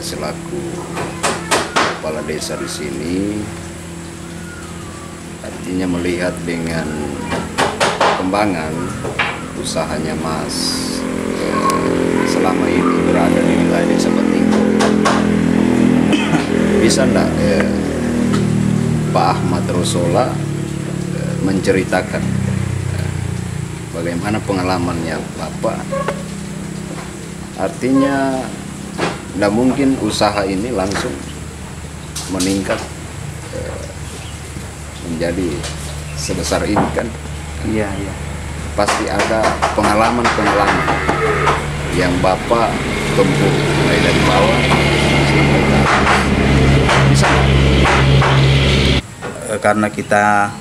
selaku kepala desa di sini, artinya melihat dengan perkembangan usahanya Mas selama ini berada di wilayah Desa Betinggo, bisa enggak Pak Ahmad Rosola menceritakan bagaimana pengalamannya Bapak? Artinya tidak mungkin usaha ini langsung meningkat menjadi sebesar ini kan? Iya. Pasti ada pengalaman-pengalaman yang Bapak tempuh mulai dari bawah sampai ke atas. Bisa nggak? Karena kita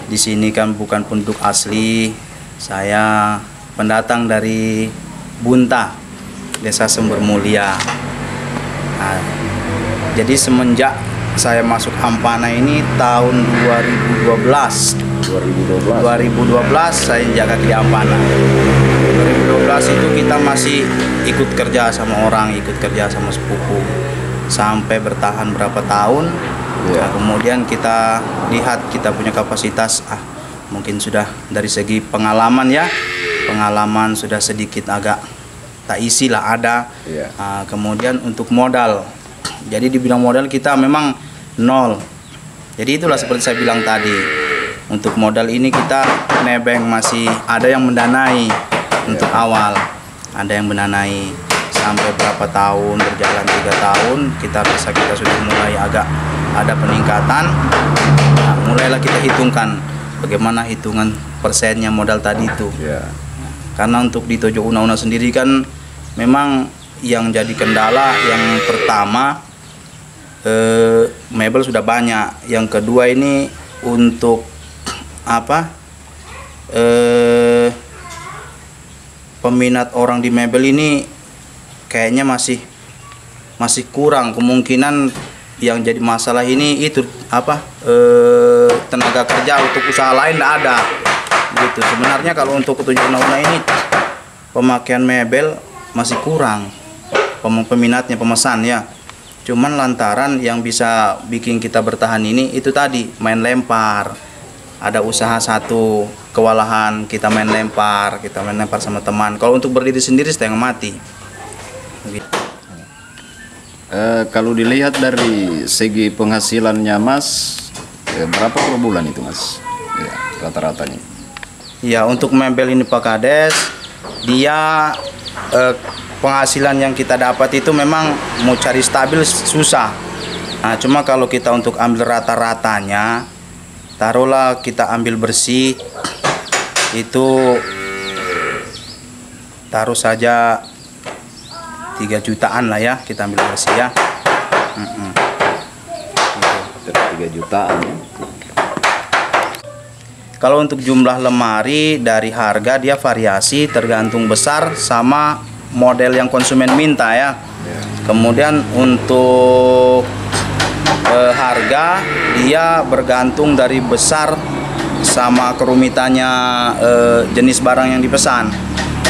di sini kan bukan penduduk asli, saya pendatang dari Bunta, Desa Sumber Mulia. Nah, jadi semenjak saya masuk Ampana ini tahun 2012 saya jaga di Ampana. 2012 itu kita masih ikut kerja sama orang, ikut kerja sama sepupu sampai bertahan berapa tahun. Nah, kemudian kita lihat kita punya kapasitas, mungkin sudah dari segi pengalaman ya, pengalaman sudah sedikit agak tak isi lah ada. Kemudian untuk modal, jadi di bidang modal kita memang nol. Jadi itulah seperti saya bilang tadi, untuk modal ini kita nebeng, masih ada yang mendanai untuk awal, ada yang mendanai sampai berapa tahun berjalan, 3 tahun kita sudah mulai agak ada peningkatan. Nah, mulailah kita hitungkan bagaimana hitungan persennya modal tadi itu. Karena untuk di Tojo Una-Una sendiri kan memang yang jadi kendala yang pertama mebel sudah banyak, yang kedua ini untuk peminat orang di mebel ini kayaknya masih kurang. Kemungkinan yang jadi masalah ini itu tenaga kerja untuk usaha lain tidak ada gitu. Sebenarnya kalau untuk Tojo Una-Una ini pemakaian mebel masih kurang, peminatnya, pemesan ya. Cuman lantaran yang bisa bikin kita bertahan ini itu tadi, main lempar. Ada usaha satu kewalahan, kita main lempar sama teman. Kalau untuk berdiri sendiri setengah mati. Begitu. Kalau dilihat dari segi penghasilannya Mas, berapa per bulan itu Mas? Rata-ratanya. Ya, untuk mebel ini Pak Kades, dia penghasilan yang kita dapat itu memang mau cari stabil susah. Nah, cuma kalau kita untuk ambil rata-ratanya, taruhlah kita ambil bersih itu taruh saja 3 jutaan lah ya, kita ambil bersih ya. 3 jutaan ya. Kalau untuk jumlah lemari dari harga dia variasi tergantung besar sama model yang konsumen minta ya. Kemudian untuk harga dia bergantung dari besar sama kerumitannya jenis barang yang dipesan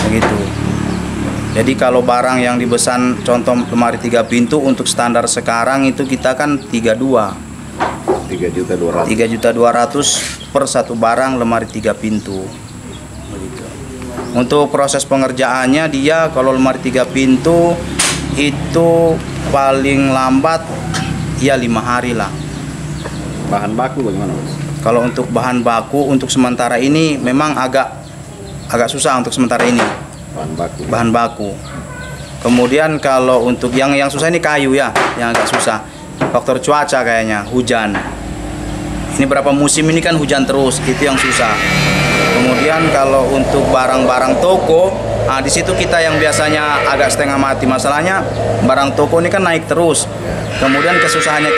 begitu. Jadi kalau barang yang dipesan contoh lemari 3 pintu untuk standar sekarang itu kita kan 3.200.000 per satu barang lemari 3 pintu begitu. Untuk proses pengerjaannya dia kalau lemari 3 pintu itu paling lambat ya 5 hari lah. Bahan baku bagaimana Mas? Kalau untuk bahan baku untuk sementara ini memang agak susah untuk sementara ini. Bahan baku. Kemudian kalau untuk yang susah ini kayu ya, yang agak susah. Faktor cuaca kayaknya, hujan. Ini berapa musim ini kan hujan terus, itu yang susah. Kemudian kalau untuk barang-barang toko, di situ kita yang biasanya agak setengah mati. Masalahnya barang toko ini kan naik terus. Kemudian kesusahannya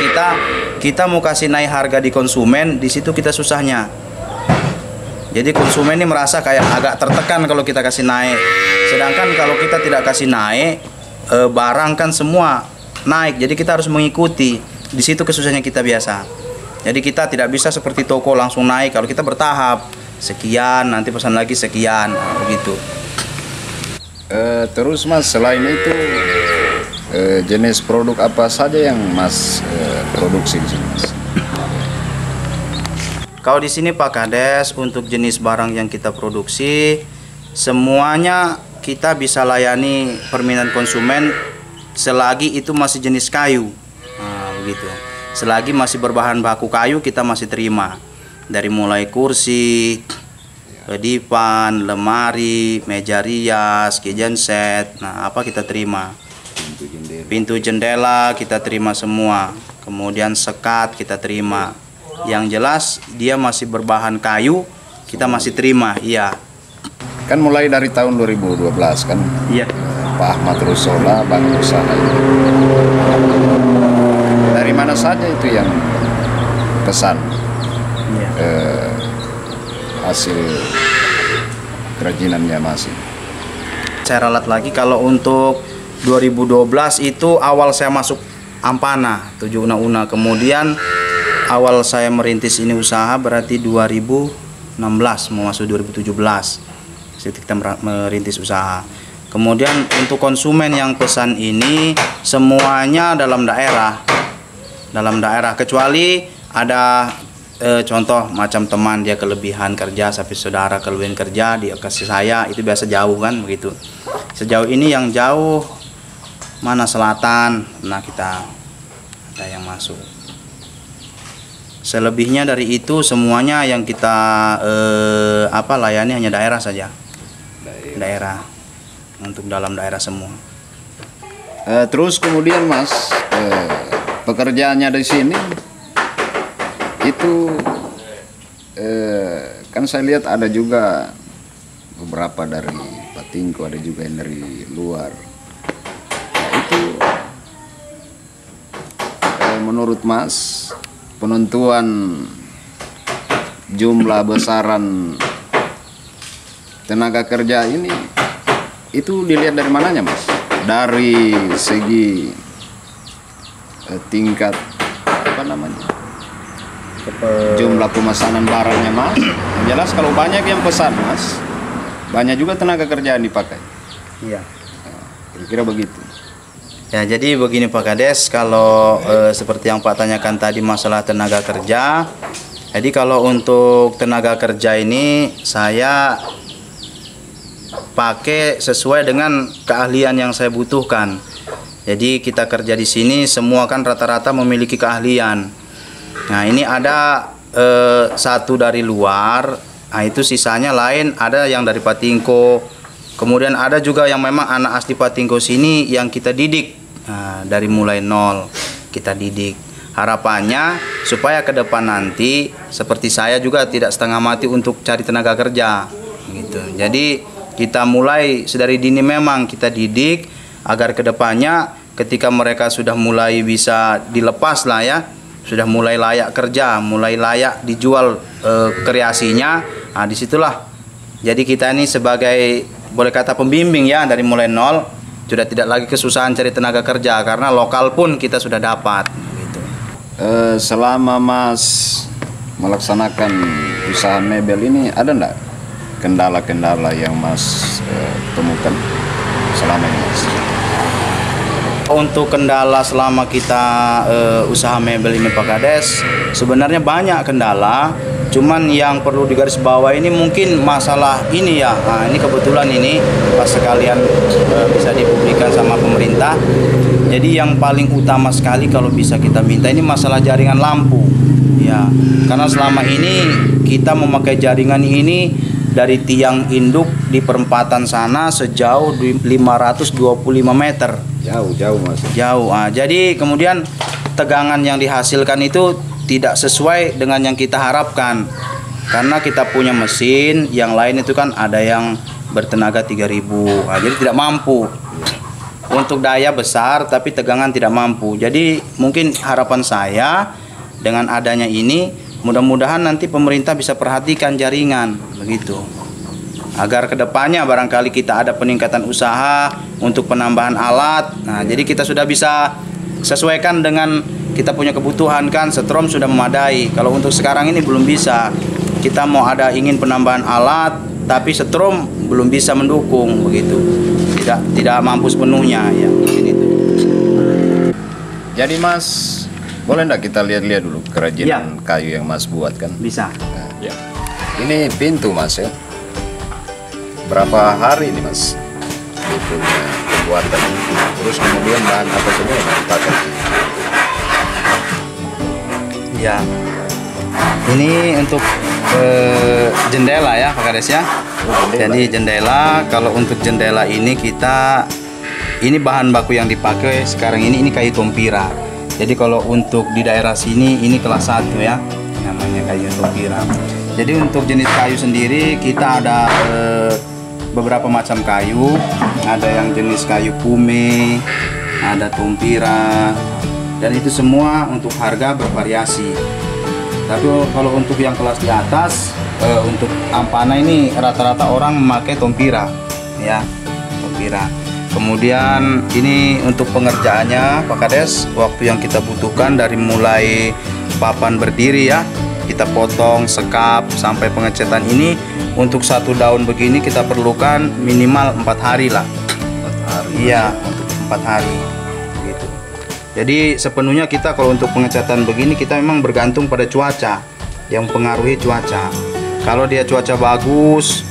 kita mau kasih naik harga di konsumen, di situ kita susahnya. Jadi konsumen ini merasa kayak agak tertekan kalau kita kasih naik. Sedangkan kalau kita tidak kasih naik, barang kan semua naik. Jadi kita harus mengikuti. Di situ kesusahannya kita biasa. Jadi kita tidak bisa seperti toko langsung naik. Kalau kita bertahap, sekian, nanti pesan lagi sekian, begitu. Terus Mas, selain itu jenis produk apa saja yang Mas produksi di sini, Mas? Kalau di sini Pak Kades, untuk jenis barang yang kita produksi semuanya kita bisa layani permintaan konsumen selagi itu masih jenis kayu. Nah, begitu. Selagi masih berbahan baku kayu kita masih terima. Dari mulai kursi, dipan, lemari, meja rias, kitchen set, nah apa kita terima. Pintu jendela kita terima semua. Kemudian sekat kita terima. Yang jelas dia masih berbahan kayu, kita masih terima, iya. Kan mulai dari tahun 2012 kan? Iya. Pak Ahmad Rusola, Bang Usaha itu. Dari mana saja itu yang pesan Iya. Hasil kerajinannya Mas? Saya ralat lagi, kalau untuk 2012 itu awal saya masuk Ampana 7 Una-Una. Kemudian awal saya merintis ini usaha berarti 2016 mau masuk 2017 kita merintis usaha. Kemudian untuk konsumen yang pesan ini semuanya dalam daerah, kecuali ada contoh macam teman dia kelebihan kerja, sampai saudara kelebihan kerja dia kasih saya, itu biasa jauh kan begitu. Sejauh ini yang jauh mana selatan, nah kita ada yang masuk. Selebihnya dari itu semuanya yang kita layani hanya daerah saja. Daerah. Untuk dalam daerah semua. Terus kemudian Mas, pekerjaannya di sini itu kan saya lihat ada juga beberapa dari Patingko, ada juga yang dari luar. Nah, itu menurut Mas, penentuan jumlah besaran tenaga kerja ini itu dilihat dari mananya Mas? Dari segi tingkat apa namanya? Jumlah pemesanan barangnya Mas. Yang jelas kalau banyak yang pesan Mas, banyak juga tenaga kerja yang dipakai. Iya. Kira-kira begitu. Ya, jadi begini Pak Kades, kalau seperti yang Pak tanyakan tadi masalah tenaga kerja. Jadi kalau untuk tenaga kerja ini saya pakai sesuai dengan keahlian yang saya butuhkan. Jadi kita kerja di sini semua kan rata-rata memiliki keahlian. Nah, ini ada satu dari luar, nah itu sisanya lain, ada yang dari Patingko. Kemudian ada juga yang memang anak asli Patingko sini yang kita didik. Nah, dari mulai nol kita didik. Harapannya supaya ke depan nanti seperti saya juga tidak setengah mati untuk cari tenaga kerja gitu. Jadi kita mulai sedari dini memang kita didik agar kedepannya ketika mereka sudah mulai bisa dilepas lah ya, sudah mulai layak kerja, mulai layak dijual kreasinya. Nah, disitulah jadi kita ini sebagai boleh kata pembimbing ya, dari mulai nol sudah tidak lagi kesusahan cari tenaga kerja karena lokal pun kita sudah dapat. Gitu. Selama Mas melaksanakan usaha mebel ini ada enggak kendala-kendala yang Mas temukan selama ini Mas? Untuk kendala selama kita usaha mebel ini Pak Kades, sebenarnya banyak kendala. Cuman yang perlu digarisbawahi ini mungkin masalah ini ya. Nah, ini kebetulan ini pas sekalian bisa dipublikkan sama pemerintah. Jadi yang paling utama sekali kalau bisa kita minta ini masalah jaringan lampu. Ya, karena selama ini kita memakai jaringan ini dari tiang induk di perempatan sana sejauh 525 meter. Jauh Mas. Jauh. Nah, jadi kemudian tegangan yang dihasilkan itu tidak sesuai dengan yang kita harapkan. Karena kita punya mesin, yang lain itu kan ada yang bertenaga 3000. Nah, jadi tidak mampu. Untuk daya besar tapi tegangan tidak mampu. Jadi mungkin harapan saya dengan adanya ini mudah-mudahan nanti pemerintah bisa perhatikan jaringan begitu. Agar kedepannya barangkali kita ada peningkatan usaha untuk penambahan alat. Nah, jadi kita sudah bisa sesuaikan dengan kita punya kebutuhan kan, setrom sudah memadai. Kalau untuk sekarang ini belum bisa. Kita mau ada ingin penambahan alat, tapi setrom belum bisa mendukung begitu. Tidak mampu sepenuhnya ya, mungkin itu. Jadi Mas, boleh nggak kita lihat-lihat dulu kerajinan kayu yang Mas buat kan? Bisa. Nah, ini pintu Mas ya. Berapa hari ini Mas? Pintunya pembuatan. Terus kemudian bahan apa semua yang dipakai? Ya. Ini untuk jendela ya Pak Kades ya. Jadi jendela, kalau untuk jendela ini ini bahan baku yang dipakai sekarang ini kayu tompira. Jadi kalau untuk di daerah sini ini kelas 1 ya, namanya kayu tompira. Jadi untuk jenis kayu sendiri kita ada beberapa macam kayu. Ada yang jenis kayu pume, ada tompira, dan itu semua untuk harga bervariasi. Tapi kalau untuk yang kelas di atas, untuk ampana ini rata-rata orang memakai tompira, ya, tompira. Kemudian ini untuk pengerjaannya Pak Kades, waktu yang kita butuhkan dari mulai papan berdiri ya, kita potong, sekap sampai pengecetan ini. Untuk 1 daun begini kita perlukan minimal 4 hari lah. 4 hari. Iya, untuk 4 hari. Gitu. Jadi sepenuhnya kita kalau untuk pengecatan begini kita memang bergantung pada cuaca, yang mempengaruhi cuaca. Kalau dia cuaca bagus,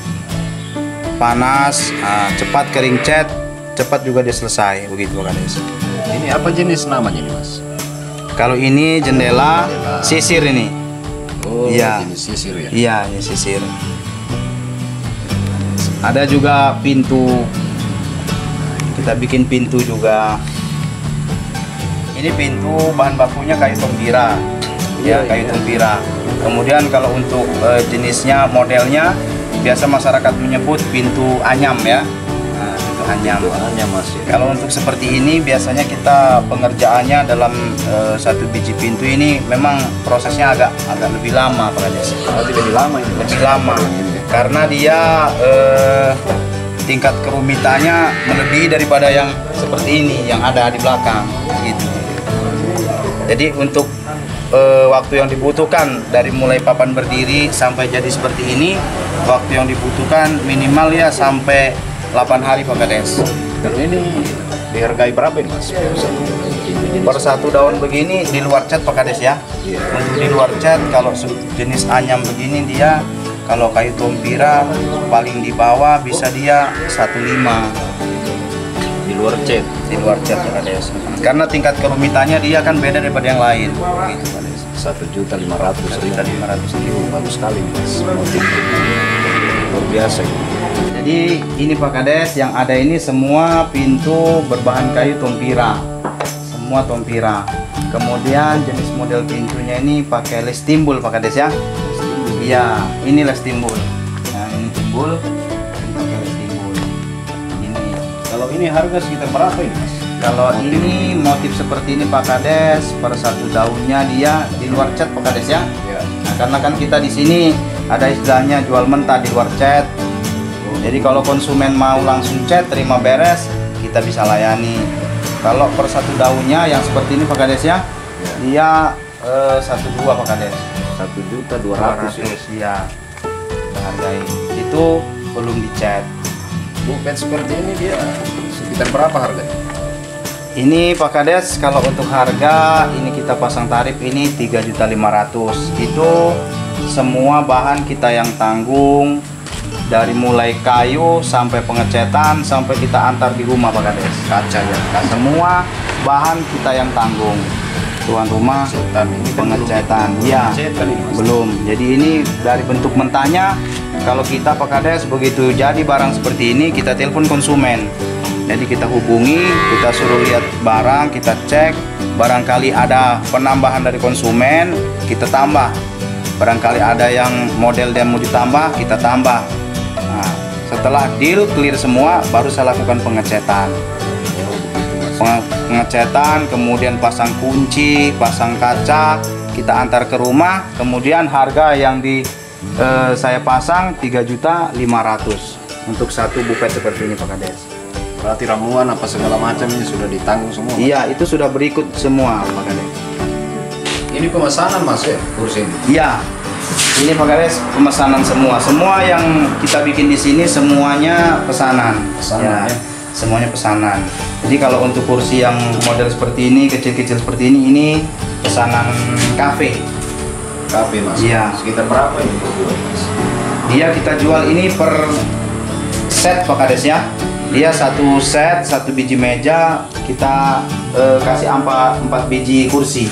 panas, cepat kering cat, cepat juga dia selesai, begitu kan. Ini apa jenis namanya nih Mas? Kalau ini jendela sisir ini. Oh, iya. jenis sisir ya? Iya, ini sisir. Ada juga pintu. Kita bikin pintu juga. Ini pintu bahan bakunya kayu tompira. Ya, kayu tompira. Kemudian kalau untuk jenisnya, modelnya biasa masyarakat menyebut pintu anyam ya. Nah, pintu anyam. Pintu anyam Mas ya. Kalau untuk seperti ini biasanya kita pengerjaannya dalam 1 biji pintu ini memang prosesnya agak lebih lama Pak Kades. Lebih lama ini. Lebih lama karena dia tingkat kerumitannya melebihi daripada yang seperti ini yang ada di belakang gitu. Jadi untuk waktu yang dibutuhkan dari mulai papan berdiri sampai jadi seperti ini, waktu yang dibutuhkan minimal ya sampai 8 hari Pak Kades. Kalau ini dihargai berapa ini Mas? Per 1 daun begini di luar cat Pak Kades ya. Untuk di luar cat kalau jenis anyam begini dia, kalau kayu tompira paling di bawah bisa dia 1,5 di luar cat. Di luar cat Pak Kades. Karena tingkat kerumitannya dia kan beda daripada yang lain. Gitu Pak Kades. 1.500.000. Bagus sekali Mas. Luar biasa gitu. Jadi ini Pak Kades yang ada ini semua pintu berbahan kayu tompira. Semua tompira. Kemudian jenis model pintunya ini pakai les timbul Pak Kades ya. Iya, ini les timbul. Nah, ini timbul, ini pakai les timbul. Ini. Kalau ini harga sekitar berapa ini Mas? Kalau ini motif seperti ini Pak Kades, per 1 daunnya dia di luar cat Pak Kades ya. Ya. Nah, karena kan kita di sini ada istilahnya jual mentah di luar cat. Jadi kalau konsumen mau langsung cat, terima beres, kita bisa layani. Kalau per 1 daunnya yang seperti ini Pak Kades ya, dia 1,2 Pak Kades. 1.200.000 ya. Hargai. Itu belum dicat. Bukan seperti ini dia sekitar berapa harganya? Ini Pak Kades kalau untuk harga ini kita pasang tarif ini 3.500.000. Itu semua bahan kita yang tanggung, dari mulai kayu sampai pengecetan sampai kita antar di rumah Pak Kades. Kaca ya. Semua bahan kita yang tanggung. Tuan rumah pengecetan ya belum. Jadi ini dari bentuk mentahnya, kalau kita Pak Kades begitu jadi barang seperti ini kita telepon konsumen. Jadi kita hubungi, kita suruh lihat barang, kita cek, barangkali ada penambahan dari konsumen kita tambah, barangkali ada yang model dia mau ditambah kita tambah. Nah, setelah deal clear semua baru saya lakukan pengecetan. Pengecetan, kemudian pasang kunci, pasang kaca, kita antar ke rumah, kemudian harga yang saya pasang 3.500.000 untuk 1 buffet seperti ini Pak Kades. Berarti ramuan apa segala macam ini sudah ditanggung semua? Iya, itu sudah berikut semua Pak Kades. Ini pemesanan Mas ya, kursi ini? Iya, ini Pak Kades pemesanan semua. Semua yang kita bikin di sini semuanya pesanan. Pesanan ya? semuanya pesanan. Jadi kalau untuk kursi yang model seperti ini, kecil-kecil seperti ini pesanan kafe. Kafe mas. Iya. Sekitar berapa ini per bulan mas? Dia kita jual ini per set Pak Kades ya. Dia satu set, satu biji meja, kita kasih 4 biji kursi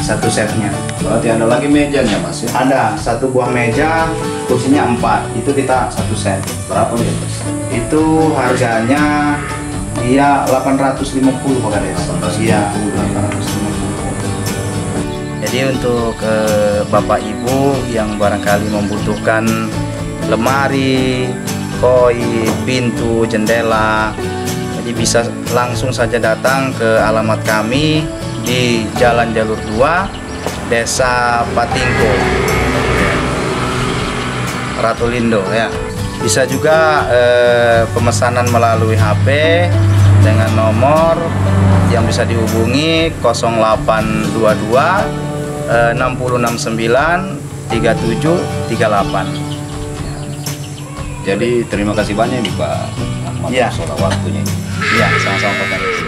satu setnya. Berarti ada lagi mejanya mas ya? Ada satu buah meja, kursinya 4, itu kita satu set. Berapa nih mas? Itu harganya dia 850 Pak Kades. 850. Iya, 850. Jadi untuk Bapak Ibu yang barangkali membutuhkan lemari, koi, pintu, jendela, jadi bisa langsung saja datang ke alamat kami di Jalan Jalur 2, Desa Patingko, Ratulindo ya. Bisa juga pemesanan melalui HP dengan nomor yang bisa dihubungi 0822 6069 3738. Jadi terima kasih banyak nih Pak Ahmad Iya. soal waktunya. Iya, sama-sama Pak Kades.